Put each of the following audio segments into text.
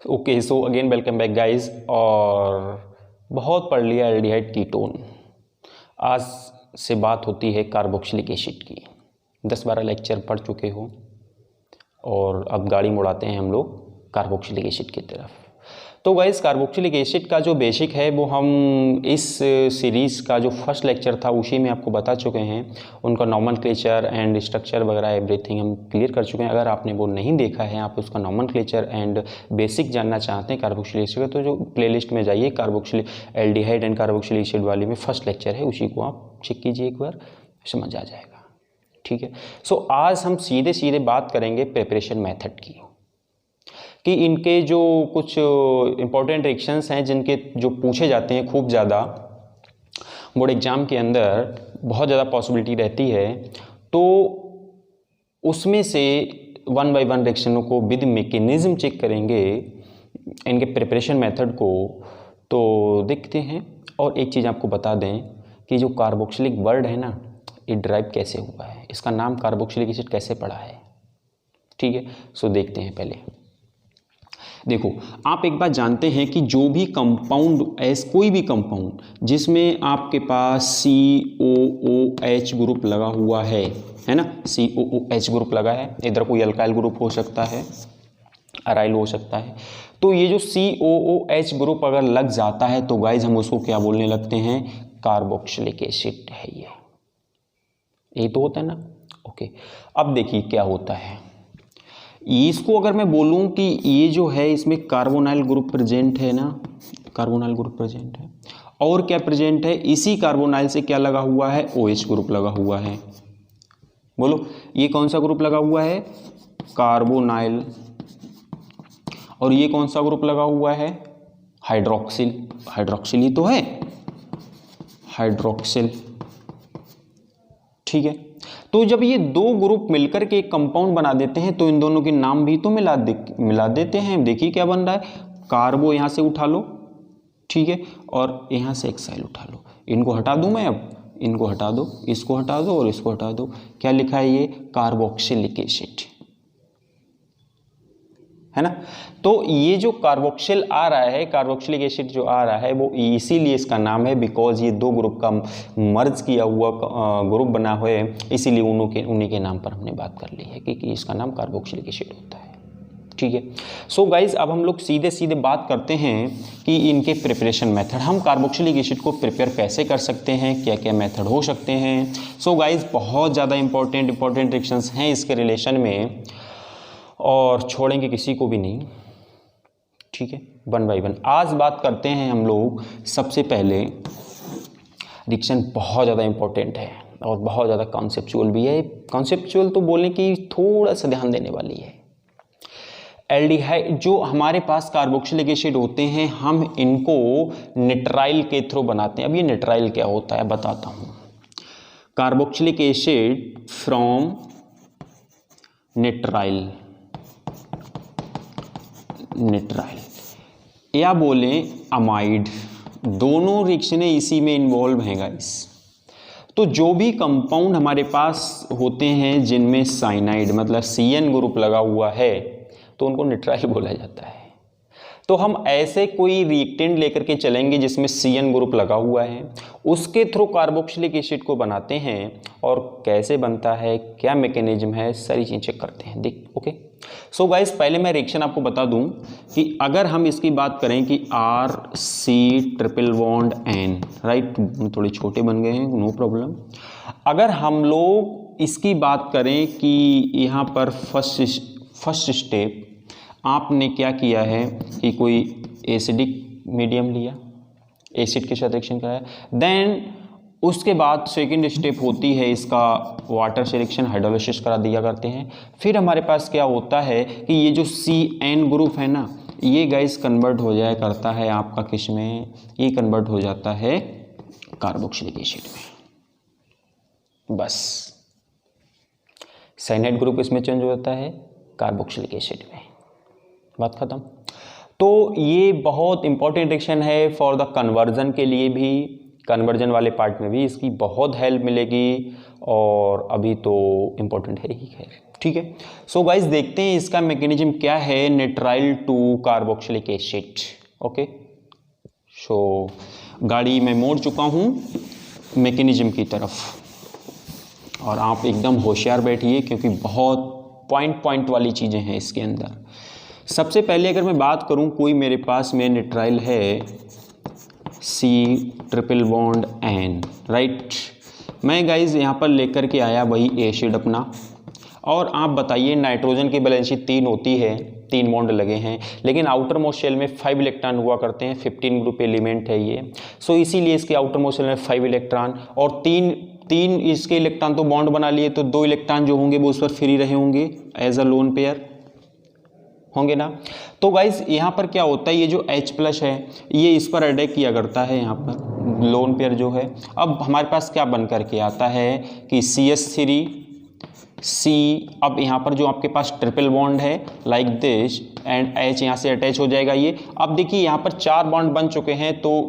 Okay, so again welcome back guys. और बहुत पढ़ लिया एल्डिहाइड कीटोन। आज से बात होती है कार्बोक्सिलिक एसिड की। 10-12 लेक्चर पढ़ चुके हो और अब गाड़ी मुड़ाते हैं हम लोग कार्बोक्सिलिक एसिड की तरफ। तो गाइस, कार्बोक्सिलिक एसिड का जो बेसिक है वो हम इस सीरीज़ का जो फर्स्ट लेक्चर था उसी में आपको बता चुके हैं। उनका नॉमेनक्लेचर एंड स्ट्रक्चर वगैरह एवरीथिंग हम क्लियर कर चुके हैं। अगर आपने वो नहीं देखा है, आप उसका नॉमेनक्लेचर एंड बेसिक जानना चाहते हैं कार्बोक्सिलिक एसिड का, तो जो प्लेलिस्ट में जाइए carboxylic aldehyde and carboxylic acid वाली में फर्स्ट लेक्चर है, उसी को आप चेक कीजिए, एक बार समझ आ जाएगा। ठीक है। सो आज हम सीधे बात करेंगे प्रिपरेशन मेथड की, कि इनके जो कुछ इंपॉर्टेंट रिएक्शंस हैं जिनके जो पूछे जाते हैं खूब ज़्यादा बोर्ड एग्ज़ाम के अंदर, बहुत ज़्यादा पॉसिबिलिटी रहती है, तो उसमें से 1 बाय 1 रिएक्शनों को विद मैकेनिज्म चेक करेंगे, इनके प्रिपरेशन मेथड को। तो देखते हैं। और एक चीज़ आपको बता दें कि जो कार्बोक्सिलिक वर्ड है ना, ये ड्राइव कैसे हुआ है, इसका नाम कार्बोक्सिलिक एसिड कैसे पड़ा है। ठीक है, सो देखते हैं। पहले देखो, आप एक बात जानते हैं कि जो भी कंपाउंड, कोई भी कंपाउंड जिसमें आपके पास COOH ग्रुप लगा हुआ है ना, COOH ग्रुप लगा है, इधर कोई अल्काइल ग्रुप हो सकता है, अराइल हो सकता है, तो ये जो COOH ग्रुप अगर लग जाता है तो गाइज हम उसको क्या बोलने लगते हैं, कार्बोक्सिलिक एसिड है। ये तो होता है ना। ओके, अब देखिए क्या होता है। इसको अगर मैं बोलूं कि ये जो है इसमें कार्बोनाइल ग्रुप प्रेजेंट है ना, कार्बोनाइल ग्रुप प्रेजेंट है, और क्या प्रेजेंट है, इसी कार्बोनाइल से क्या लगा हुआ है, OH ग्रुप लगा हुआ है। बोलो, ये कौन सा ग्रुप लगा हुआ है, कार्बोनाइल, और ये कौन सा ग्रुप लगा हुआ है, हाइड्रोक्सिल। हाइड्रोक्सिल ही तो है, हाइड्रोक्सिल। ठीक है। तो जब ये दो ग्रुप मिलकर के एक कंपाउंड बना देते हैं तो इन दोनों के नाम भी तो मिला देते हैं। देखिए क्या बन रहा है, कार्बो यहां से उठा लो, ठीक है, और यहां से एक्साइल उठा लो। इनको हटा दूं मैं, अब इनको हटा दो, इसको हटा दो और इसको हटा दो। क्या लिखा है, ये कार्बोक्सिलिक एसिड है ना। तो ये जो कार्बोक्सिल आ रहा है, कार्बोक्सिलिक एसिड जो आ रहा है, वो इसीलिए इसका नाम है, बिकॉज ये दो ग्रुप का मर्ज किया हुआ ग्रुप बना हुआ है, इसीलिए उन्हीं के नाम पर हमने बात कर ली है कि इसका नाम कार्बोक्सिलिक एसिड होता है। ठीक है। सो गाइज, अब हम लोग सीधे बात करते हैं कि इनके प्रिपरेशन मेथड, हम कार्बोक्सिलिक एसिड को प्रिपेयर कैसे कर सकते हैं, क्या क्या मेथड हो सकते हैं। सो गाइज, बहुत ज़्यादा इंपॉर्टेंट रिएक्शंस हैं इसके रिलेशन में, और छोड़ेंगे किसी को भी नहीं। ठीक है, 1 बाय 1 आज बात करते हैं हम लोग। सबसे पहले रिएक्शन बहुत ज़्यादा इंपॉर्टेंट है और बहुत ज़्यादा कॉन्सेप्चुअल भी है। कॉन्सेप्चुअल तो बोलने की थोड़ा सा ध्यान देने वाली है। एल्डिहाइड, जो हमारे पास कार्बोक्सिलिक एसिड होते हैं, हम इनको निट्राइल के थ्रू बनाते हैं। अब ये निट्राइल क्या होता है बताता हूँ। कार्बोक्सिलिक एसिड फ्रॉम निट्राइल या बोले अमाइड, दोनों रिएक्शनें इसी में इन्वॉल्व हैं गाइस। तो जो भी कंपाउंड हमारे पास होते हैं जिनमें साइनाइड मतलब CN ग्रुप लगा हुआ है, तो उनको निट्राइल बोला जाता है। तो हम ऐसे कोई रिएक्टेंट लेकर के चलेंगे जिसमें CN ग्रुप लगा हुआ है, उसके थ्रू कार्बोक्सिलिक एसिड को बनाते हैं, और कैसे बनता है, क्या मैकेनिज्म है, सारी चीज़ें चेक करते हैं। देख, ओके। सो गाइस, पहले मैं रिएक्शन आपको बता दूं कि अगर हम इसकी बात करें कि RC≡N, राइट, थोड़े छोटे बन गए हैं, नो प्रॉब्लम। अगर हम लोग इसकी बात करें कि यहाँ पर फर्स्ट स्टेप आपने क्या किया है कि कोई एसिडिक मीडियम लिया, एसिड के साथ रिएक्शन कराया, देन उसके बाद सेकेंड स्टेप होती है इसका वाटर से रिएक्शन, हाइड्रोलिसिस करा दिया करते हैं। फिर हमारे पास क्या होता है कि ये जो CN ग्रुप है ना, ये गाइस कन्वर्ट हो जाया करता है आपका किस में, ये कन्वर्ट हो जाता है कार्बोक्सिलिक एसिड में। बस, साइनाइड ग्रुप इसमें चेंज हो जाता है कार्बोक्सिलिक एसिड में, बात खत्म। तो ये बहुत इंपॉर्टेंट रिएक्शन है फॉर द कन्वर्जन के लिए भी, कन्वर्जन वाले पार्ट में भी इसकी बहुत हेल्प मिलेगी, और अभी तो इम्पोर्टेंट है ही। खैर ठीक है। सो गाइस देखते हैं इसका मैकेनिज्म क्या है, nitrile to carboxylic acid. Okay, so गाड़ी में मोड़ चुका हूँ मैकेनिज्म की तरफ, और आप एकदम होशियार बैठिए क्योंकि बहुत पॉइंट वाली चीज़ें हैं इसके अंदर। सबसे पहले अगर मैं बात करूँ, कोई मेरे पास में नाइट्राइल है C triple bond N, right. मैं गाइज यहाँ पर लेकर के आया वही एसिड अपना, और आप बताइए नाइट्रोजन की बैलेंस 3 होती है, 3 बॉन्ड लगे हैं, लेकिन आउटर मोस्ट शेल में 5 इलेक्ट्रॉन हुआ करते हैं, 15 ग्रुप एलिमेंट है ये। सो इसीलिए इसके आउटर मोस्ट शेल में 5 इलेक्ट्रॉन, और तीन इसके इलेक्ट्रॉन तो बॉन्ड बना लिए, तो 2 इलेक्ट्रॉन जो होंगे वो उस पर फ्री रहे होंगे एज अ लोन पेयर होंगे ना। तो गाइज यहाँ पर क्या होता है, ये जो H+ है ये इस पर अटैक किया करता है, यहाँ पर लोन पेयर जो है। अब हमारे पास क्या बन करके आता है कि CH3 C, अब यहाँ पर जो आपके पास ट्रिपल बॉन्ड है लाइक दिस, एंड H यहाँ से अटैच हो जाएगा ये। अब देखिए यहाँ पर 4 बॉन्ड बन चुके हैं, तो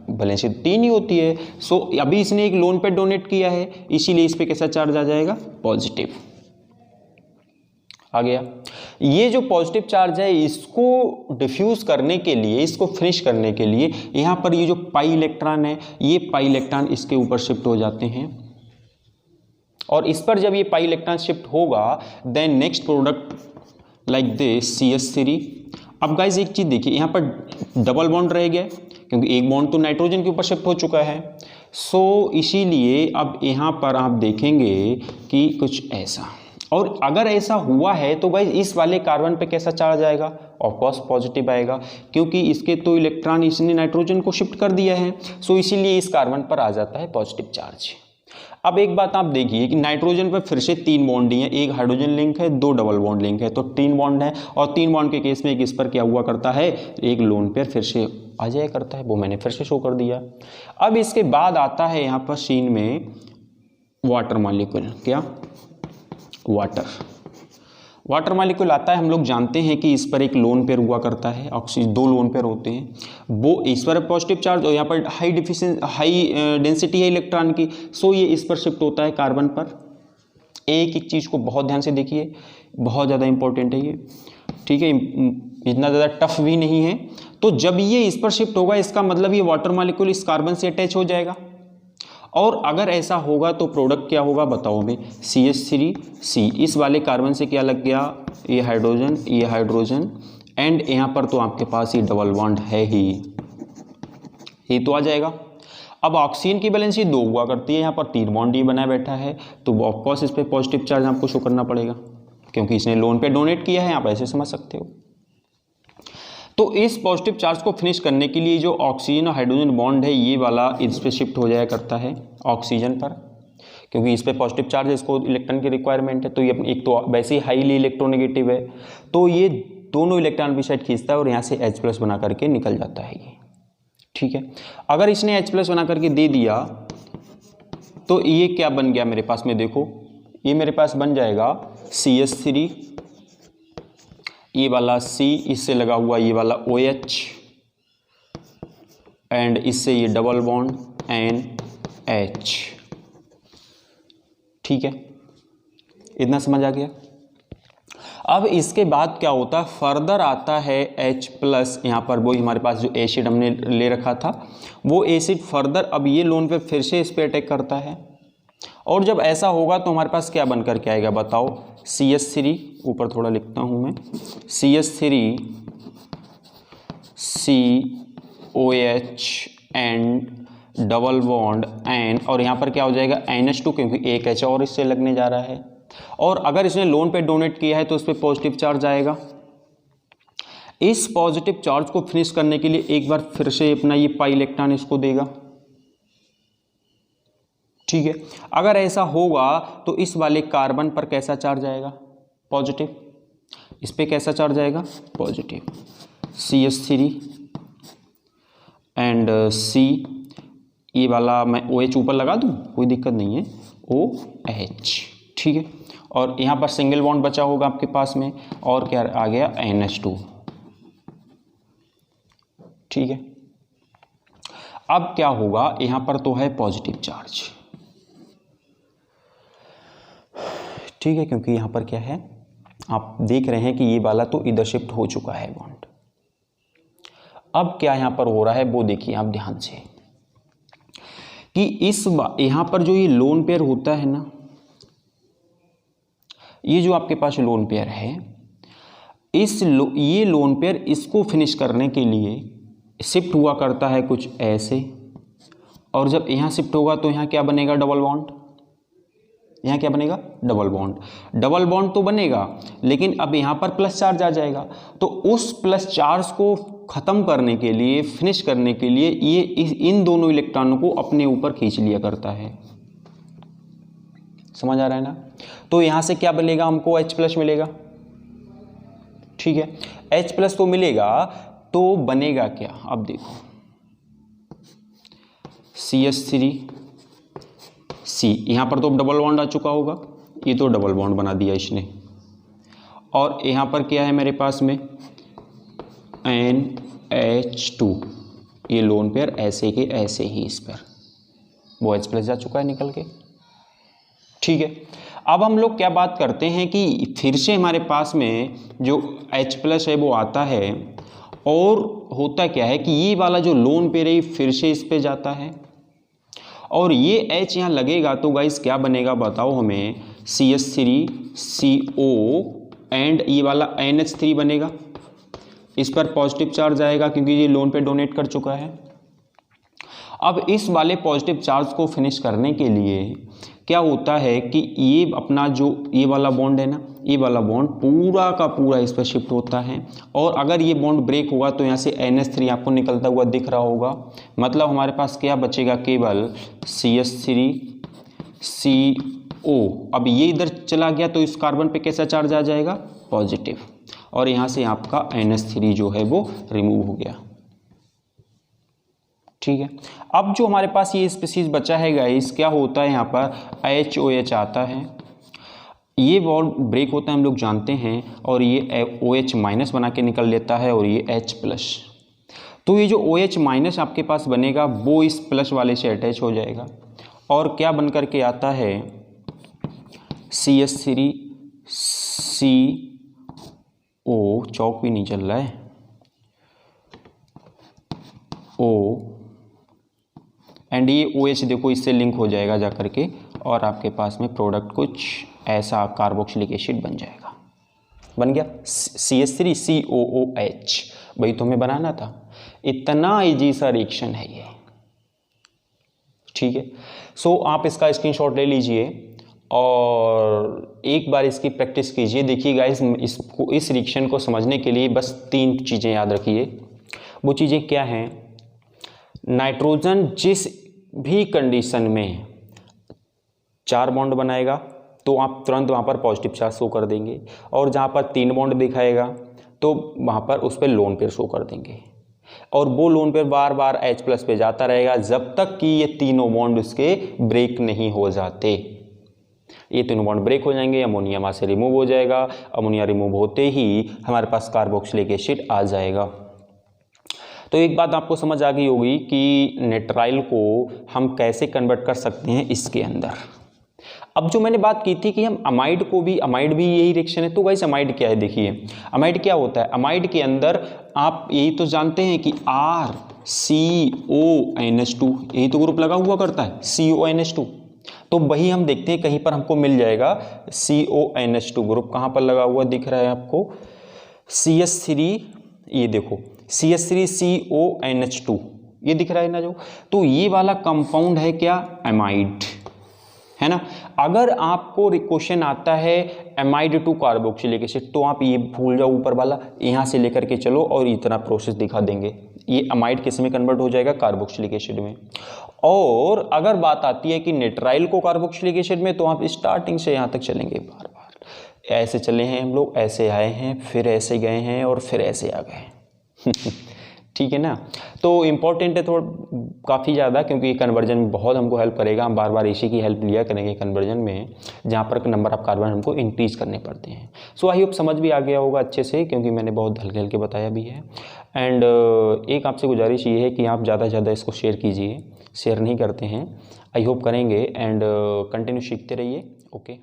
बैलेंस 3 ही होती है। सो अभी इसने एक लोन पेयर डोनेट किया है, इसीलिए इस पर कैसा चार्ज आ जाएगा, पॉजिटिव आ गया। ये जो पॉजिटिव चार्ज है इसको डिफ्यूज करने के लिए, इसको फिनिश करने के लिए यहाँ पर ये जो पाई इलेक्ट्रॉन है, ये पाई इलेक्ट्रॉन इसके ऊपर शिफ्ट हो जाते हैं, और इस पर जब ये पाई इलेक्ट्रॉन शिफ्ट होगा then next product like this CH3। अब गाइज एक चीज़ देखिए, यहाँ पर डबल बॉन्ड रह गया क्योंकि एक बॉन्ड तो नाइट्रोजन के ऊपर शिफ्ट हो चुका है। सो इसीलिए अब यहाँ पर आप देखेंगे कि कुछ ऐसा, और अगर ऐसा हुआ है तो गाइज इस वाले कार्बन पे कैसा चार्ज आएगा, ऑफ कोर्स पॉजिटिव आएगा, क्योंकि इसके तो इलेक्ट्रॉन इसने नाइट्रोजन को शिफ्ट कर दिया है। सो इसीलिए इस कार्बन पर आ जाता है पॉजिटिव चार्ज। अब एक बात आप देखिए कि नाइट्रोजन पर फिर से 3 बॉन्ड ही हैं, एक हाइड्रोजन लिंक है, 2 डबल बॉन्ड लिंक है, तो 3 बॉन्ड है, और 3 बॉन्ड के केस में एक इस पर क्या हुआ करता है, एक लोन पेयर फिर से आ जाया करता है, वो मैंने फिर से शो कर दिया। अब इसके बाद आता है यहाँ पर सीन में वाटर मॉलिक्यूल, क्या वाटर मॉलिक्यूल आता है। हम लोग जानते हैं कि इस पर एक लोन पेयर हुआ करता है, ऑक्सीजन 2 लोन पेयर होते हैं, वो इस पर पॉजिटिव चार्ज, और यहाँ पर हाई डेंसिटी है इलेक्ट्रॉन की, सो ये इस पर शिफ्ट होता है कार्बन पर। एक एक चीज़ को बहुत ध्यान से देखिए, बहुत ज़्यादा इंपॉर्टेंट है ये, ठीक है, इतना ज़्यादा टफ भी नहीं है। तो जब ये इस पर शिफ्ट होगा इसका मतलब ये वाटर मॉलिक्यूल इस कार्बन से अटैच हो जाएगा, और अगर ऐसा होगा तो प्रोडक्ट क्या होगा बताओ मैं, CH3C, इस वाले कार्बन से क्या लग गया, ये हाइड्रोजन, एंड यहाँ पर तो आपके पास ये डबल बॉन्ड है ही, ये तो आ जाएगा। अब ऑक्सीजन की बैलेंस 2 हुआ करती है, यहाँ पर 3 बॉन्ड ही बनाए बैठा है, तो ऑफकोर्स इस पर पॉजिटिव चार्ज आपको शो करना पड़ेगा क्योंकि इसने लोन पे डोनेट किया है, आप ऐसे समझ सकते हो। तो इस पॉजिटिव चार्ज को फिनिश करने के लिए जो ऑक्सीजन और हाइड्रोजन बॉन्ड है ये वाला इस पर शिफ्ट हो जाया करता है ऑक्सीजन पर, क्योंकि इस पर पॉजिटिव चार्ज है, इसको इलेक्ट्रॉन की रिक्वायरमेंट है। तो ये एक तो वैसे ही हाईली इलेक्ट्रोनेगेटिव है, तो ये दोनों इलेक्ट्रॉन भी साइड खींचता है और यहाँ से H+ बना करके निकल जाता है ये, ठीक है। अगर इसने H+ बना करके दे दिया तो ये क्या बन गया मेरे पास में, देखो ये मेरे पास बन जाएगा CH3, ये वाला C, इससे लगा हुआ ये वाला OH, एंड इससे ये डबल बॉन्ड NH, ठीक है, इतना समझ आ गया। अब इसके बाद क्या होता है, फर्दर आता है H+, यहाँ पर वो हमारे पास जो एसिड हमने ले रखा था वो एसिड फर्दर अब ये लोन पे फिर से इस पे अटैक करता है, और जब ऐसा होगा तो हमारे पास क्या बन कर के आएगा बताओ, CH3, ऊपर थोड़ा लिखता हूँ मैं, CH3 COH and double bond N, और यहाँ पर क्या हो जाएगा NH2, क्योंकि एक H और इससे लगने जा रहा है, और अगर इसने लोन पे डोनेट किया है तो उस पर पॉजिटिव चार्ज आएगा। इस पॉजिटिव चार्ज को फिनिश करने के लिए एक बार फिर से अपना ये पाई इलेक्ट्रॉन इसको देगा, ठीक है। अगर ऐसा होगा तो इस वाले कार्बन पर कैसा चार्ज आएगा, पॉजिटिव, इस पे कैसा चार्ज आएगा, पॉजिटिव, CH3 एंड C, ये वाला मैं OH ऊपर लगा दूं, कोई दिक्कत नहीं है, OH, ठीक है। और यहाँ पर सिंगल बॉन्ड बचा होगा आपके पास में, और क्या आ गया, NH2, ठीक है। अब क्या होगा, यहाँ पर तो है पॉजिटिव चार्ज, ठीक है, क्योंकि यहाँ पर क्या है, आप देख रहे हैं कि ये वाला तो इधर शिफ्ट हो चुका है बॉन्ड। अब क्या यहाँ पर हो रहा है वो देखिए आप ध्यान से, कि यहाँ पर जो ये लोन पेयर होता है ना, ये जो आपके पास लोन पेयर है, ये लोन पेयर इसको फिनिश करने के लिए शिफ्ट हुआ करता है कुछ ऐसे, और जब यहाँ शिफ्ट होगा तो यहाँ क्या बनेगा, डबल बॉन्ड। यहाँ क्या बनेगा, डबल बॉन्ड। डबल बॉन्ड तो बनेगा, लेकिन अब यहाँ पर प्लस चार्ज आ जाएगा, तो उस प्लस चार्ज को ख़त्म करने के लिए, फिनिश करने के लिए ये इन दोनों इलेक्ट्रॉनों को अपने ऊपर खींच लिया करता है। समझ आ रहा है ना। तो यहाँ से क्या बनेगा, हमको H+ मिलेगा। ठीक है, H+ तो मिलेगा, तो बनेगा क्या, अब देखो CH3C, यहाँ पर तो डबल बॉन्ड आ चुका होगा, ये तो डबल बॉन्ड बना दिया इसने, और यहाँ पर क्या है मेरे पास में NH2, ये लोन पेयर ऐसे के ऐसे ही इस पर वो H+ जा चुका है निकल के। ठीक है, अब हम लोग क्या बात करते हैं कि फिर से हमारे पास में जो H+ है वो आता है, और होता क्या है कि ये वाला जो लोन पेयर है फिर से इस पे जाता है, और ये H यहाँ लगेगा तो गाइस क्या बनेगा बताओ हमें, CH3CO एंड ये वाला NH3 बनेगा। इस पर पॉजिटिव चार्ज आएगा क्योंकि ये लोन पे डोनेट कर चुका है। अब इस वाले पॉजिटिव चार्ज को फिनिश करने के लिए क्या होता है कि ये अपना जो ये वाला बॉन्ड है ना, ये वाला बॉन्ड पूरा का पूरा इस पर शिफ्ट होता है, और अगर ये बॉन्ड ब्रेक होगा तो यहाँ से NH3 आपको निकलता हुआ दिख रहा होगा। मतलब हमारे पास क्या बचेगा, केवल CH3CO। अब ये इधर चला गया तो इस कार्बन पे कैसा चार्ज आ जाएगा, पॉजिटिव, और यहाँ से आपका NH3 जो है वो रिमूव हो गया। ठीक है, अब जो हमारे पास ये स्पीसीज बचा है गाइस, क्या होता है, यहाँ पर HOH आता है, ये बॉन्ड ब्रेक होता है हम लोग जानते हैं, और ये OH- बना के निकल लेता है, और ये H+। तो ये जो OH- आपके पास बनेगा वो इस प्लस वाले से अटैच हो जाएगा, और क्या बन करके आता है, CH3CO, चौक भी नहीं चल रहा है, O एंड ये OH देखो इससे लिंक हो जाएगा जा करके, और आपके पास में प्रोडक्ट कुछ ऐसा कार्बोक्सिलिक एसिड बन जाएगा। बन गया CH3COOH। भाई तुम्हें बनाना था, इतना इजी सा रिएक्शन है ये। ठीक है, सो आप इसका स्क्रीनशॉट ले लीजिए और एक बार इसकी प्रैक्टिस कीजिए। देखिए गाइस, इस रिएक्शन को समझने के लिए बस 3 चीज़ें याद रखिए। वो चीज़ें क्या हैं, नाइट्रोजन जिस भी कंडीशन में 4 बॉन्ड बनाएगा तो आप तुरंत वहाँ पर पॉजिटिव चार्ज शो कर देंगे, और जहाँ पर 3 बॉन्ड दिखाएगा तो वहाँ पर उस पर लोन पेयर शो कर देंगे, और वो लोन पेयर बार बार H+ पे जाता रहेगा जब तक कि ये तीनों बॉन्ड उसके ब्रेक नहीं हो जाते। ये तीनों बॉन्ड ब्रेक हो जाएंगे, अमोनिया वहाँ से रिमूव हो जाएगा, अमोनिया रिमूव होते ही हमारे पास कार्बोक्सिलिक एसिड आ जाएगा। तो एक बात आपको समझ आ गई होगी कि नेट्राइल को हम कैसे कन्वर्ट कर सकते हैं इसके अंदर। अब जो मैंने बात की थी कि हम अमाइड भी यही रिएक्शन है, तो गाइस अमाइड क्या है, देखिए अमाइड क्या होता है। अमाइड के अंदर आप यही तो जानते हैं कि RCONH2, यही तो ग्रुप लगा हुआ करता है, CONH2। तो वही हम देखते हैं कहीं पर हमको मिल जाएगा CONH2 ग्रुप। कहाँ पर लगा हुआ दिख रहा है आपको, CH3, ये देखो CH3CONH2 ये दिख रहा है ना जो, तो ये वाला कंपाउंड है क्या, एमाइड है ना। अगर आपको क्वेश्चन आता है एमाइड टू कार्बोक्सिलिक एसिड, तो आप ये भूल जाओ ऊपर वाला, यहाँ से लेकर के चलो और इतना प्रोसेस दिखा देंगे। ये एमाइड किस में कन्वर्ट हो जाएगा, कार्बोक्सिलिक एसिड में। और अगर बात आती है कि नेट्राइल को कार्बोक्सिलिक एसिड में, तो आप स्टार्टिंग से यहाँ तक चलेंगे, बार बार ऐसे चले हैं हम लोग, ऐसे आए हैं, फिर ऐसे गए हैं, और फिर ऐसे आ गए। ठीक है ना। तो इम्पॉर्टेंट है थोड़ा काफ़ी ज़्यादा, क्योंकि कन्वर्जन में बहुत हमको हेल्प करेगा। हम बार बार इसी की हेल्प लिया करेंगे कन्वर्जन में, जहाँ पर नंबर ऑफ कार्बन हमको इंक्रीज करने पड़ते हैं। सो आई होप समझ भी आ गया होगा अच्छे से, क्योंकि मैंने बहुत हल्के हल्के बताया भी है। एंड एक आपसे गुजारिश ये है कि आप ज़्यादा से ज़्यादा इसको शेयर कीजिए, शेयर नहीं करते हैं, आई होप करेंगे। एंड कंटिन्यू सीखते रहिए। ओके।